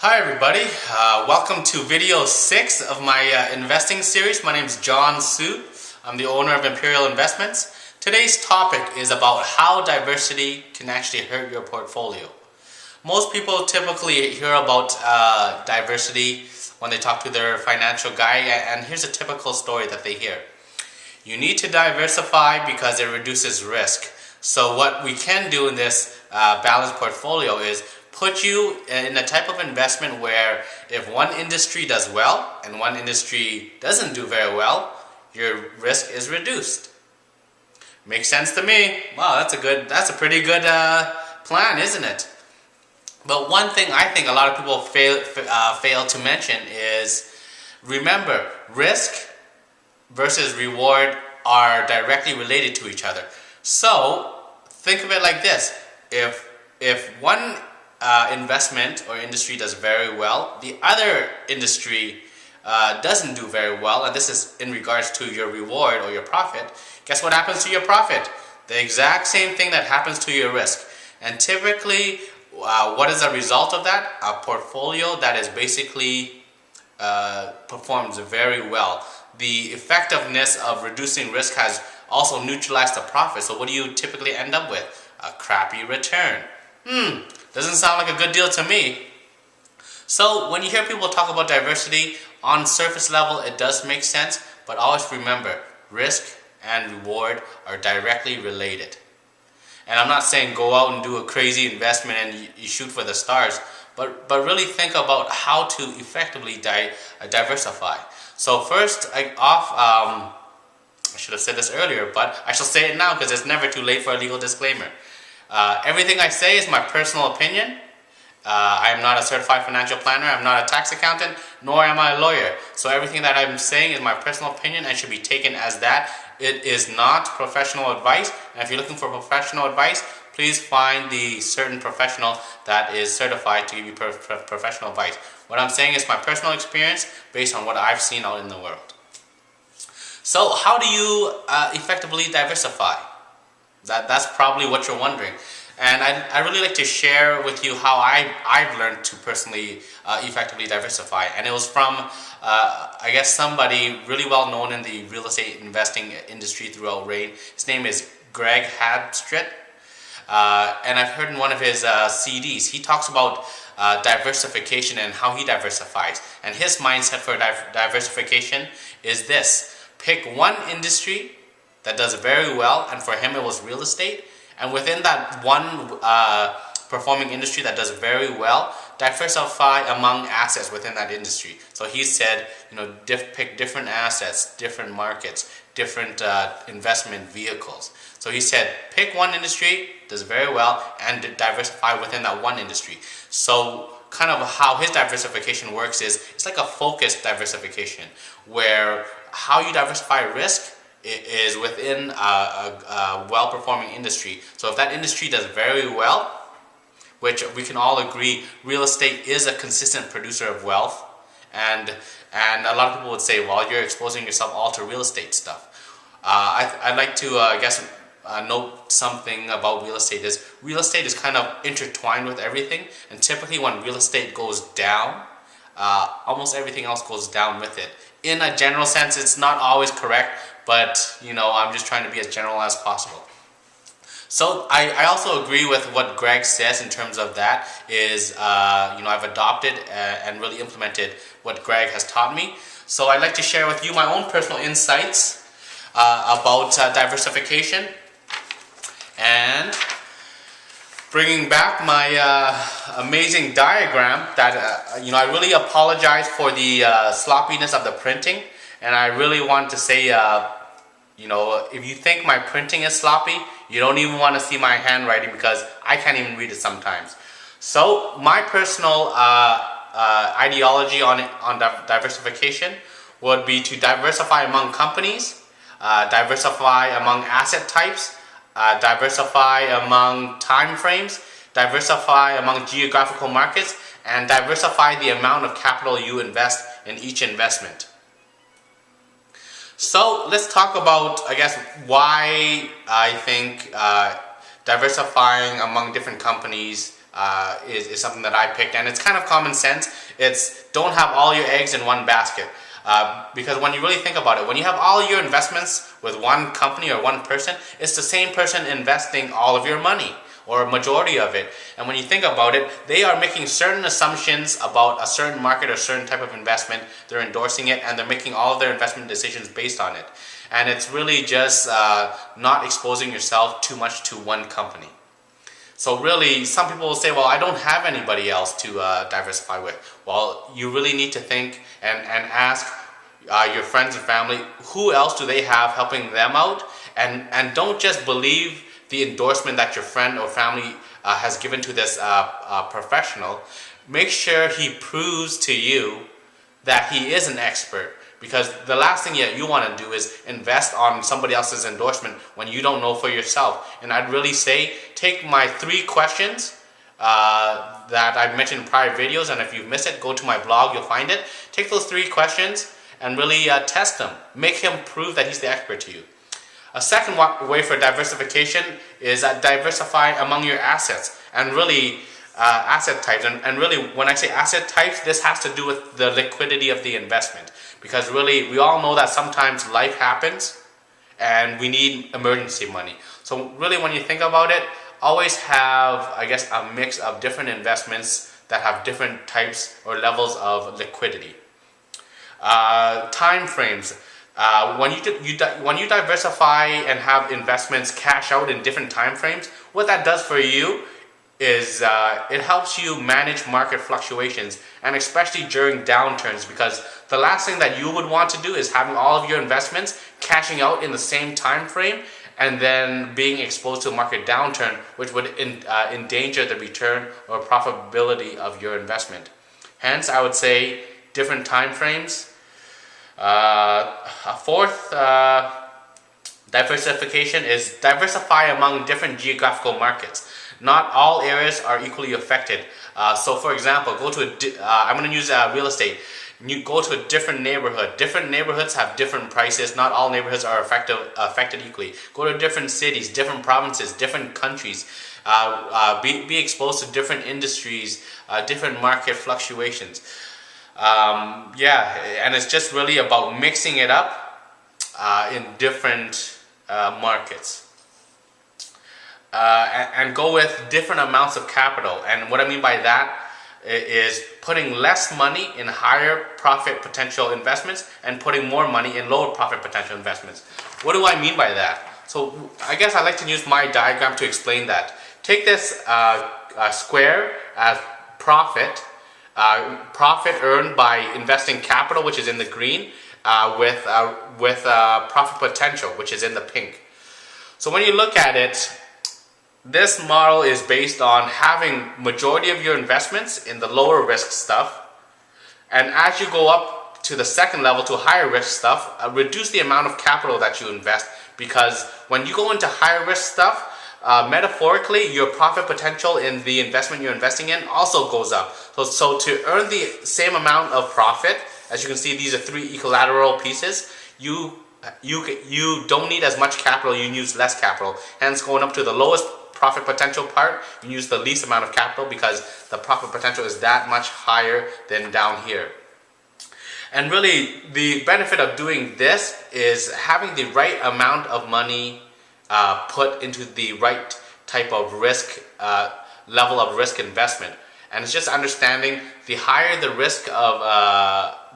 Hi everybody, welcome to video 6 of my investing series. My name is John Su. I'm the owner of Imperial Investments. Today's topic is about how diversity can actually hurt your portfolio. Most people typically hear about diversity when they talk to their financial guy, and here's a typical story that they hear. You need to diversify because it reduces risk. So what we can do in this balanced portfolio is put you in a type of investment where if one industry does well and one industry doesn't do very well, your risk is reduced. Makes sense to me. Wow, that's a pretty good plan, isn't it? But one thing I think a lot of people fail to mention is, remember, risk versus reward are directly related to each other. So think of it like this: if one investment or industry does very well, the other industry doesn't do very well, and this is in regards to your reward or your profit, guess what happens to your profit? The exact same thing that happens to your risk. And typically, what is the result of that? A portfolio that is basically performs very well. The effectiveness of reducing risk has also neutralized the profit. So what do you typically end up with? A crappy return. Doesn't sound like a good deal to me. So when you hear people talk about diversity, on surface level it does make sense, but always remember, risk and reward are directly related. And I'm not saying go out and do a crazy investment and you shoot for the stars, but really think about how to effectively diversify. So first, I should have said this earlier, but I shall say it now because it's never too late for a legal disclaimer. Everything I say is my personal opinion. I am not a certified financial planner, I'm not a tax accountant, nor am I a lawyer. So everything that I'm saying is my personal opinion and should be taken as that. It is not professional advice, and if you're looking for professional advice, please find the certain professional that is certified to give you professional advice. What I'm saying is my personal experience based on what I've seen out in the world. So how do you effectively diversify? That's probably what you're wondering. And I really like to share with you how I've learned to personally effectively diversify. And it was from, I guess, somebody really well known in the real estate investing industry throughout RAIN. His name is Greg Hadstrit. And I've heard in one of his CDs, he talks about diversification and how he diversifies. And his mindset for diversification is this: pick one industry that does very well, and for him it was real estate. And within that one performing industry that does very well, diversify among assets within that industry. So he said, pick different assets, different markets, different investment vehicles. So he said, pick one industry, does very well, and diversify within that one industry. So kind of how his diversification works is, it's like a focused diversification, where how you diversify risk is within a well-performing industry. So if that industry does very well, which we can all agree, real estate is a consistent producer of wealth, and a lot of people would say, well, you're exposing yourself all to real estate stuff. I'd like to note something about real estate is kind of intertwined with everything, and typically when real estate goes down, almost everything else goes down with it. In a general sense, it's not always correct, but I'm just trying to be as general as possible. So I also agree with what Greg says in terms of that is, I've adopted and really implemented what Greg has taught me. So I'd like to share with you my own personal insights about diversification, and bringing back my amazing diagram that, I really apologize for the sloppiness of the printing, and I really want to say, if you think my printing is sloppy, you don't even want to see my handwriting because I can't even read it sometimes. So my personal ideology on diversification would be to diversify among companies, diversify among asset types, diversify among time frames, diversify among geographical markets, and diversify the amount of capital you invest in each investment. So let's talk about, I guess, why I think diversifying among different companies is something that I picked, and it's kind of common sense. It's don't have all your eggs in one basket. Because when you really think about it, when you have all your investments with one company or one person, it's the same person investing all of your money, or a majority of it. And when you think about it, they are making certain assumptions about a certain market or certain type of investment. They're endorsing it, and they're making all of their investment decisions based on it. And it's really just not exposing yourself too much to one company. So really, some people will say, well, I don't have anybody else to diversify with. Well, you really need to think and ask your friends and family, who else do they have helping them out? And don't just believe the endorsement that your friend or family has given to this professional. Make sure he proves to you that he is an expert. Because the last thing you want to do is invest on somebody else's endorsement when you don't know for yourself. And I'd really say, take my 3 questions that I've mentioned in prior videos, and if you've missed it, go to my blog, you'll find it. Take those 3 questions and really test him. Make him prove that he's the expert to you. A second way for diversification is diversify among your assets, and really asset types. And really, when I say asset types, this has to do with the liquidity of the investment. Because really, we all know that sometimes life happens and we need emergency money. So really, when you think about it, always have, I guess, a mix of different investments that have different types or levels of liquidity. Time frames. When you diversify and have investments cash out in different time frames, what that does for you is it helps you manage market fluctuations, and especially during downturns, because the last thing that you would want to do is having all of your investments cashing out in the same time frame and then being exposed to a market downturn, which would endanger the return or profitability of your investment. Hence, I would say different time frames. A fourth diversification is diversify among different geographical markets. Not all areas are equally affected. So for example, I'm going to use real estate. You go to a different neighborhood. Different neighborhoods have different prices. Not all neighborhoods are affected equally. Go to different cities, different provinces, different countries. Be exposed to different industries, different market fluctuations. And it's just really about mixing it up in different markets. And go with different amounts of capital. And what I mean by that is putting less money in higher profit potential investments and putting more money in lower profit potential investments. What do I mean by that? So I guess I like to use my diagram to explain that. Take this square as profit earned by investing capital, which is in the green, with profit potential, which is in the pink. So when you look at it, this model is based on having majority of your investments in the lower risk stuff, and as you go up to the second level to higher risk stuff, reduce the amount of capital that you invest, because when you go into higher risk stuff, metaphorically, your profit potential in the investment you're investing in also goes up. So to earn the same amount of profit, as you can see, these are 3 equilateral pieces. You don't need as much capital, you use less capital. Hence, going up to the lowest profit potential part, you use the least amount of capital because the profit potential is that much higher than down here. And really, the benefit of doing this is having the right amount of money put into the right type of risk, level of risk investment. And it's just understanding the higher the risk of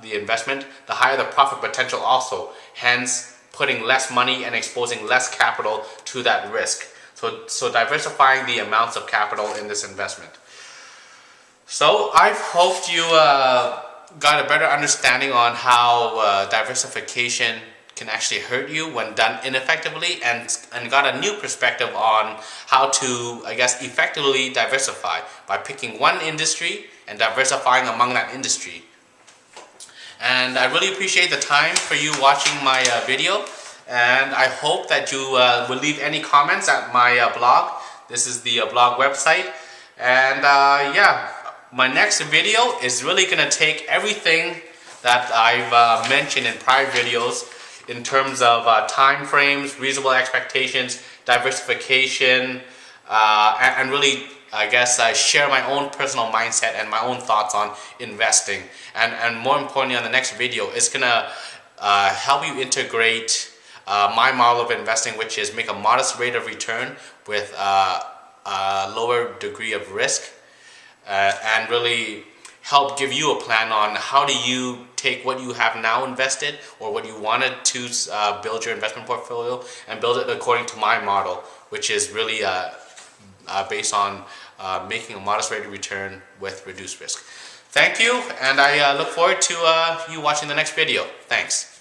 the investment, the higher the profit potential also. Hence, putting less money and exposing less capital to that risk. So diversifying the amounts of capital in this investment. So I've hoped you got a better understanding on how diversification can actually hurt you when done ineffectively, and got a new perspective on how to, I guess, effectively diversify by picking one industry and diversifying among that industry. And I really appreciate the time for you watching my video, and I hope that you will leave any comments at my blog. This is the blog website, and my next video is really going to take everything that I've mentioned in prior videos in terms of time frames, reasonable expectations, diversification, and really I guess, share my own personal mindset and my own thoughts on investing. And more importantly, on the next video, it's gonna help you integrate my model of investing, which is make a modest rate of return with a lower degree of risk, and really help give you a plan on how do you take what you have now invested or what you wanted to build your investment portfolio and build it according to my model, which is really based on making a modest rate of return with reduced risk. Thank you, and I look forward to you watching the next video. Thanks.